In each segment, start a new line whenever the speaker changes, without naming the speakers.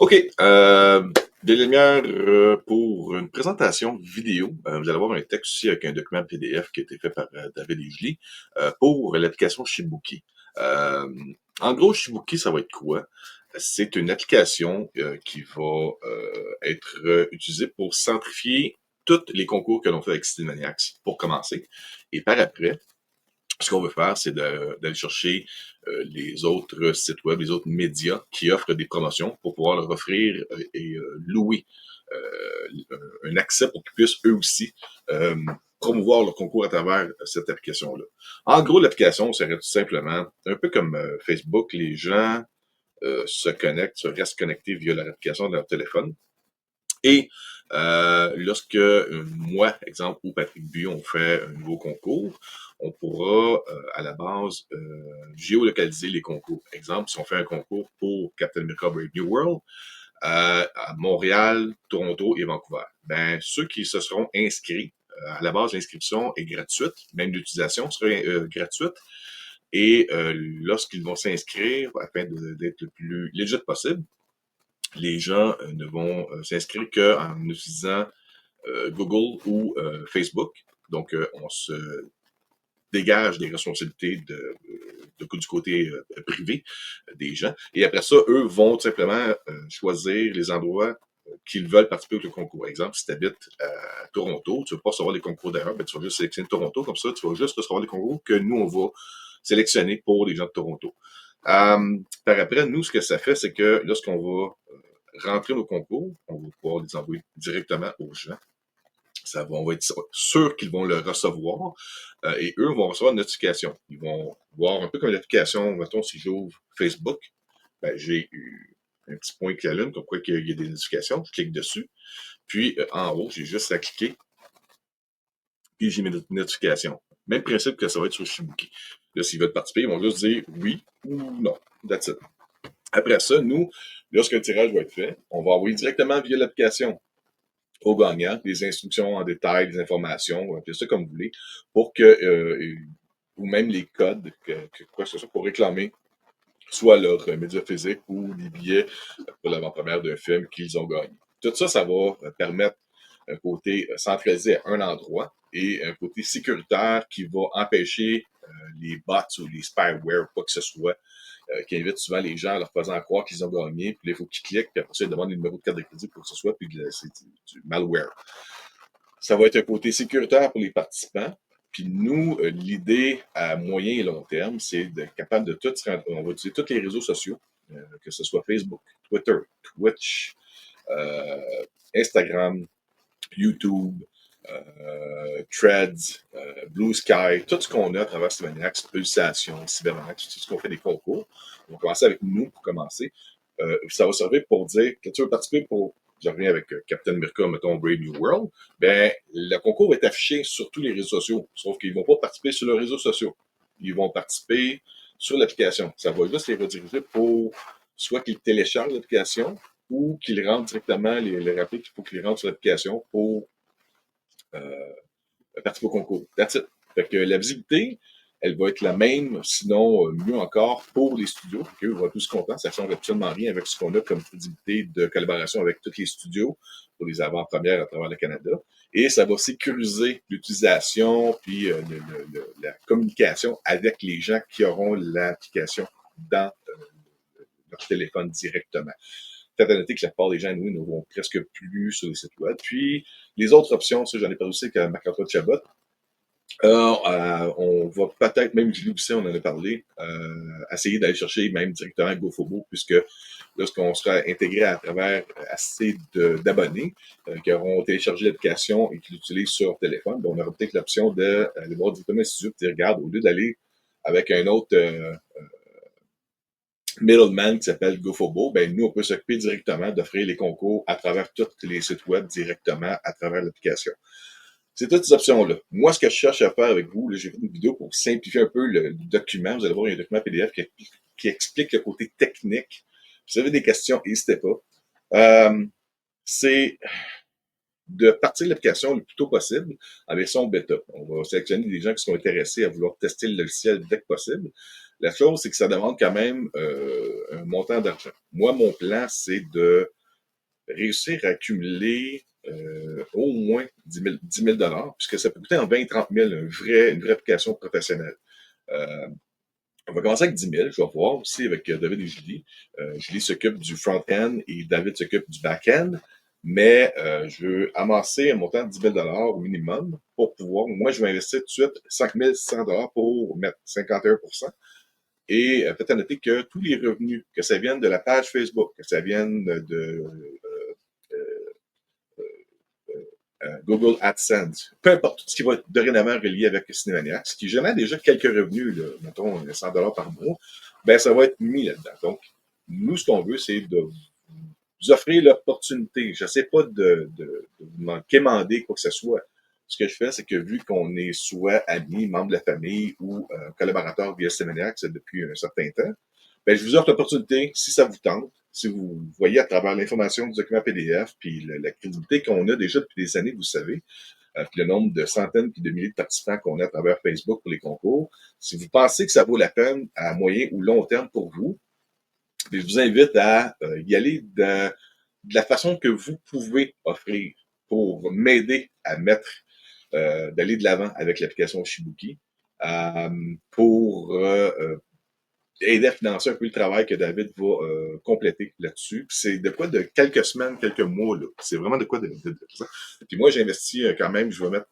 OK, des lumières pour une présentation vidéo. Vous allez avoir un texte aussi avec un document PDF qui a été fait par David et Julie pour l'application Shibuki. Euh, En gros, Shibuki, ça va être quoi? C'est une application qui va être utilisée pour centrifier tous les concours que l'on fait avec Cinemaniacs pour commencer. Et par après, ce qu'on veut faire, c'est d'aller chercher les autres sites web, les autres médias qui offrent des promotions pour pouvoir leur offrir et louer un accès pour qu'ils puissent eux aussi euh, promouvoir leur concours à travers cette application-là. En gros, l'application serait tout simplement un peu comme Facebook, les gens se connectent, se restent connectés via leur application de leur téléphone. Et lorsque moi, exemple, ou Patrick Buy, on fait un nouveau concours, on pourra à la base géolocaliser les concours. Exemple, si on fait un concours pour Captain America Brave New World à Montréal, Toronto et Vancouver, ben ceux qui se seront inscrits, à la base, l'inscription est gratuite, même l'utilisation sera gratuite. Et lorsqu'ils vont s'inscrire, afin d'être le plus legit possible, les gens ne vont s'inscrire qu'en utilisant Google ou Facebook. Donc, on se dégage des responsabilités du côté privé des gens. Et après ça, eux vont tout simplement choisir les endroits qu'ils veulent participer au concours. Exemple, si tu habites à Toronto, tu ne vas pas recevoir les concours d'ailleurs, ben, tu vas juste sélectionner Toronto, comme ça, tu vas juste recevoir les concours que nous, on va sélectionner pour les gens de Toronto. Par après, nous, ce que ça fait, c'est que lorsqu'on va rentrer nos concours, on va pouvoir les envoyer directement aux gens. On va être sûr qu'ils vont le recevoir et eux vont recevoir une notification. Ils vont voir un peu comme l'application, mettons, si j'ouvre Facebook, ben, j'ai eu un petit point qui allume, comme quoi il y a des notifications. Je clique dessus. Puis en haut, j'ai juste à cliquer, puis j'ai mes notifications. Même principe que ça va être sur Shibuki. Là, s'ils veulent participer, ils vont juste dire oui ou non. That's it. Après ça, nous, lorsqu'un tirage va être fait, on va envoyer directement via l'application au gagnant les instructions en détail, les informations, appelez ça comme vous voulez, pour que, ou même les codes, quoi que ce soit, pour réclamer soit leur média physique ou les billets pour l'avant-première d'un film qu'ils ont gagné. Tout ça, ça va permettre un côté centralisé à un endroit et un côté sécuritaire qui va empêcher les bots ou les spyware, quoi que ce soit, qui invitent souvent les gens en leur faisant croire qu'ils ont gagné, puis là, il faut qu'ils cliquent, puis après ça, ils demandent le numéro de carte de crédit pour que ce soit, puis c'est du malware. Ça va être un côté sécuritaire pour les participants. Puis nous, l'idée à moyen et long terme, c'est d'être capable de tout, on va utiliser tous les réseaux sociaux, que ce soit Facebook, Twitter, Twitch, euh, Instagram, YouTube, Threads, Blue Sky, tout ce qu'on a à travers Cybernetics, Pulsation, Cybernex, tout ce qu'on fait des concours. On va commencer avec nous pour commencer. Ça va servir pour dire que tu veux participer pour, je reviens avec Captain America, mettons Brave New World, ben, le concours va être affiché sur tous les réseaux sociaux, sauf qu'ils ne vont pas participer sur les réseaux sociaux. Ils vont participer sur l'application. Ça va juste les rediriger pour soit qu'ils téléchargent l'application ou qu'ils rentrent directement, les rappeler qu'il faut qu'ils rentrent sur l'application pour participer au concours. That's it. Fait que la visibilité, elle va être la même, sinon mieux encore pour les studios. Okay, on va être plus contents. Ça ne change absolument rien avec ce qu'on a comme visibilité de collaboration avec tous les studios pour les avant-premières à travers le Canada. Et ça va sécuriser l'utilisation puis la communication avec les gens qui auront l'application dans leur téléphone directement. Faites à noter que la plupart des gens, nous, ne vont presque plus sur les sites web. Puis, les autres options, ça, j'en ai parlé aussi avec Marc-Antoine Chabot. On va peut-être, même Julie aussi, on en a parlé, essayer d'aller chercher même directement GoFobo, puisque lorsqu'on sera intégré à travers assez d'abonnés qui auront téléchargé l'application et qui l'utilisent sur téléphone, ben, on aura peut-être l'option d'aller voir directement le studio et dire, regarde, au lieu d'aller avec un autre middleman qui s'appelle GoFobo, ben nous, on peut s'occuper directement d'offrir les concours à travers tous les sites web directement à travers l'application. C'est toutes ces options-là. Moi, ce que je cherche à faire avec vous, là, j'ai fait une vidéo pour simplifier un peu le document. Vous allez voir, il y a un document PDF qui explique le côté technique. Si vous avez des questions, n'hésitez pas. C'est de partir de l'application le plus tôt possible en version bêta. On va sélectionner des gens qui sont intéressés à vouloir tester le logiciel dès que possible. La chose, c'est que ça demande quand même un montant d'argent. Moi, mon plan, c'est de réussir à accumuler au moins 10 000 puisque ça peut coûter en 20 et 30 000 une vraie application professionnelle. Euh, on va commencer avec 10 000, je vais voir aussi avec David et Julie. Julie s'occupe du front-end et David s'occupe du back-end, mais je veux amasser un montant de 10 000 au minimum pour pouvoir, moi je vais investir tout de suite 5 100 pour mettre 51%. Et peut-être à noter que tous les revenus, que ça vienne de la page Facebook, que ça vienne de Google AdSense, peu importe, tout ce qui va être dorénavant relié avec Cinemaniac, ce qui génère déjà quelques revenus, là, mettons 100 par mois, ben ça va être mis là-dedans. Donc, nous, ce qu'on veut, c'est de vous offrir l'opportunité. Je ne sais pas de vous quémander quoi que ce soit. Ce que je fais, c'est que vu qu'on est soit amis, membres de la famille ou collaborateurs via Cinemaniac depuis un certain temps, ben, je vous offre l'opportunité, si ça vous tente, si vous voyez à travers l'information du document PDF, puis la crédibilité qu'on a déjà depuis des années, vous savez, puis le nombre de centaines puis de milliers de participants qu'on a à travers Facebook pour les concours, si vous pensez que ça vaut la peine à moyen ou long terme pour vous, je vous invite à y aller de la façon que vous pouvez offrir pour m'aider à mettre, d'aller de l'avant avec l'application Shibuki, pour aider à financer un peu le travail que David va compléter là-dessus. C'est de quoi de quelques semaines, quelques mois, là. C'est vraiment de quoi de ça. Puis moi, j'investis quand même, je vais mettre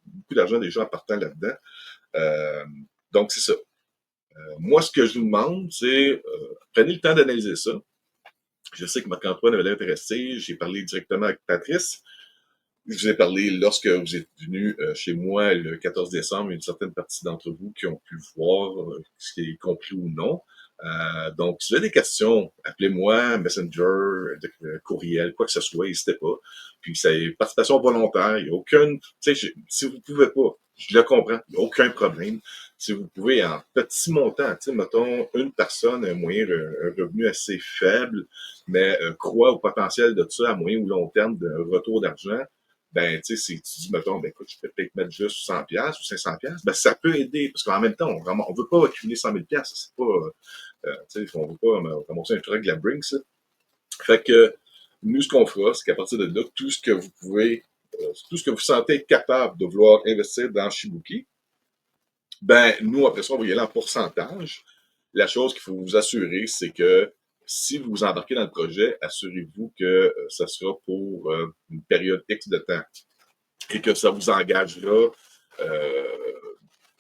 beaucoup d'argent déjà en partant là-dedans. Euh, donc, c'est ça. Moi, ce que je vous demande, c'est prenez le temps d'analyser ça. Je sais que Marc-Antoine avait l'air intéressé. J'ai parlé directement avec Patrice. Je vous ai parlé lorsque vous êtes venu chez moi le 14 décembre, une certaine partie d'entre vous qui ont pu voir ce qui est compris ou non. Donc, si vous avez des questions, appelez-moi, Messenger, courriel, quoi que ce soit, n'hésitez pas. Puis, c'est participation volontaire. Il n'y a aucune, tu sais, si vous ne pouvez pas, je le comprends, il n'y a aucun problème. Si vous pouvez, en petit montant, tu sais, mettons, une personne a un moyen, un revenu assez faible, mais croit au potentiel de ça à moyen ou long terme d'un retour d'argent, ben, tu sais, si tu dis, mettons, ben, écoute, je peux peut-être mettre juste 100 ou 500 ben, ça peut aider, parce qu'en même temps, on veut pas accumuler 100 000 c'est pas, tu sais, on veut pas ramasser un truc de la Brinks, là. Fait que, nous, ce qu'on fera, c'est qu'à partir de là, tout ce que vous pouvez, tout ce que vous sentez capable de vouloir investir dans Shibuki, ben, nous, après ça, on va y aller en pourcentage. La chose qu'il faut vous assurer, c'est que si vous embarquez dans le projet, assurez-vous que ça sera pour une période X de temps et que ça vous engagera euh,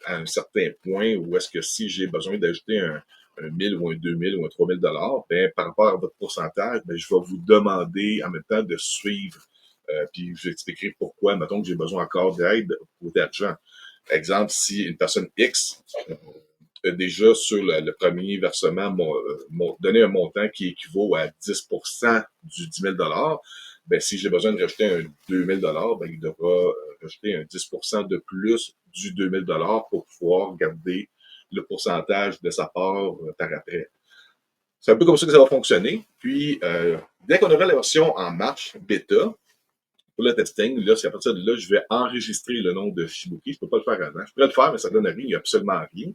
à un certain point où est-ce que si j'ai besoin d'ajouter un 1000 ou un 2000 ou un 3000 ben, par rapport à votre pourcentage, ben, je vais vous demander en même temps de suivre. Puis je vous expliquerai pourquoi, mettons que j'ai besoin encore d'aide ou d'argent. Exemple, si une personne X déjà sur le premier versement donné un montant qui équivaut à 10% du 10 000 ben, si j'ai besoin de rajouter un 2 000 ben, il devra rajouter un 10% de plus du 2 000 pour pouvoir garder le pourcentage de sa part par après. C'est un peu comme ça que ça va fonctionner. Puis, dès qu'on aura la version en marche, bêta, pour le testing, là, c'est à partir de là, je vais enregistrer le nom de Shibuki. Je ne peux pas le faire avant. Je pourrais le faire, mais ça ne donne rien. Il n'y a absolument rien.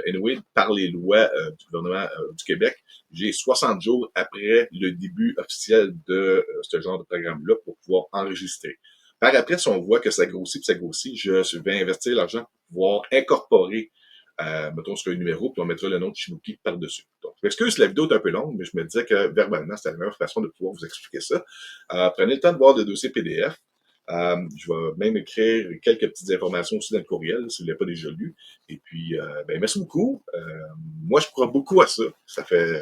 Anyway, par les lois du gouvernement du Québec, j'ai 60 jours après le début officiel de ce genre de programme-là pour pouvoir enregistrer. Par après, si on voit que ça grossit, je vais investir l'argent pour pouvoir incorporer, mettons, sur un numéro, puis on mettra le nom de Shibuki par-dessus. Donc, je m'excuse, la vidéo est un peu longue, mais je me disais que verbalement, c'était la meilleure façon de pouvoir vous expliquer ça. Prenez le temps de voir le dossier PDF. Je vais même écrire quelques petites informations aussi dans le courriel, si vous ne l'avez pas déjà lu. Et puis, ben, merci beaucoup. Moi, je crois beaucoup à ça. Ça fait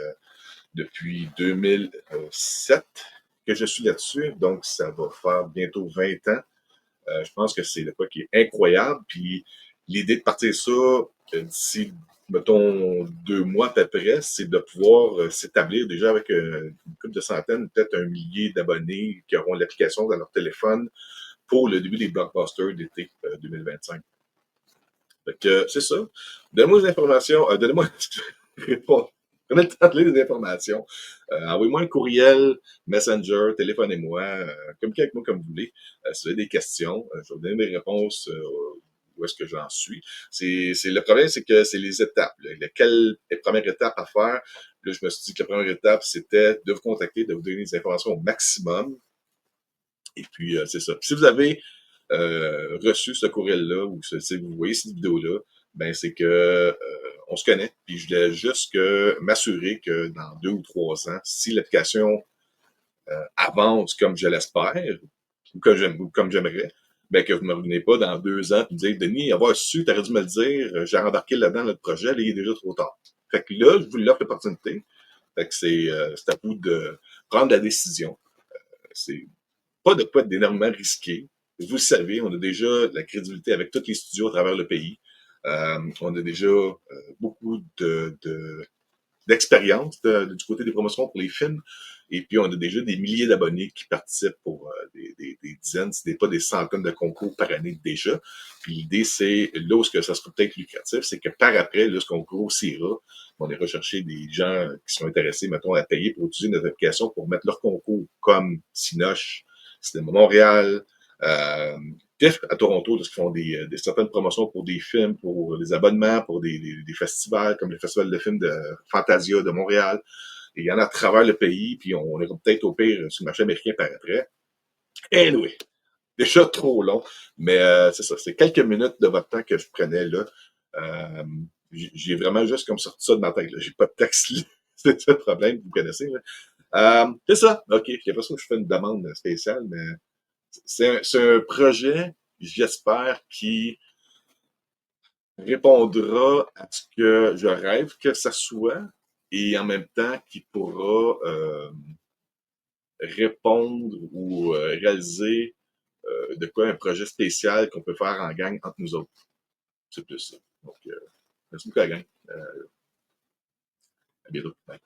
depuis 2007 que je suis là-dessus, donc ça va faire bientôt 20 ans. Je pense que c'est le quoi qui est incroyable. Puis l'idée de partir ça d'ici, mettons, 2 mois à peu près, c'est de pouvoir s'établir déjà avec une couple de centaines, peut-être un millier d'abonnés qui auront l'application dans leur téléphone pour le début des blockbusters d'été 2025. Fait que c'est ça. Donnez-moi des informations. Donnez-moi. Prenez le temps de lire des informations. Envoyez-moi un courriel, Messenger, téléphonez-moi, communiquez avec moi comme vous voulez. Si vous avez des questions, je vais vous donner des réponses où est-ce que j'en suis. Le problème, c'est que c'est les étapes. Là. Quelle est la première étape à faire? Là, je me suis dit que la première étape, c'était de vous contacter, de vous donner des informations au maximum. Et puis, c'est ça. Puis, si vous avez reçu ce courriel-là ou si vous voyez cette vidéo-là, ben c'est que on se connaît. Puis je voulais juste m'assurer que dans 2 ou 3 ans, si l'application avance comme je l'espère, ou comme j'aimerais, ben que vous ne me revenez pas dans 2 ans et me dire Denis, avoir su, tu aurais dû me le dire, j'ai embarqué là-dedans notre projet, là, il est déjà trop tard. Fait que là, je vous l'offre l'opportunité. Fait que c'est à vous de prendre la décision. C'est pas de quoi d'énormément risqué. Vous le savez, on a déjà de la crédibilité avec tous les studios à travers le pays. On a déjà beaucoup d'expérience du côté des promotions pour les films. Et puis, on a déjà des milliers d'abonnés qui participent pour des dizaines, si ce n'est pas des centaines de concours par année déjà. Puis l'idée, c'est là où ça sera peut-être lucratif, c'est que par après, lorsqu'on grossira, on est rechercher des gens qui sont intéressés, mettons, à payer pour utiliser notre application pour mettre leur concours comme Cinoche, Cinéma Montréal, TIFF à Toronto, lorsqu'ils font des certaines promotions pour des films, pour des abonnements, pour des festivals, comme le Festival de films de Fantasia de Montréal. Et il y en a à travers le pays, puis on ira peut-être au pire sur le marché américain par après. Anyway, déjà trop long, mais c'est ça, c'est quelques minutes de votre temps que je prenais là. Euh, j'ai vraiment juste comme sorti ça de ma tête. J'ai pas de texte là. C'est ça le problème, vous connaissez. Là. C'est ça, ok. J'ai l'impression que je fais une demande spéciale, mais c'est un projet, j'espère, qui répondra à ce que je rêve que ça soit et en même temps qui pourra répondre ou réaliser de quoi un projet spécial qu'on peut faire en gang entre nous autres. C'est plus ça. Donc, merci beaucoup à la gang. À bientôt. Bye.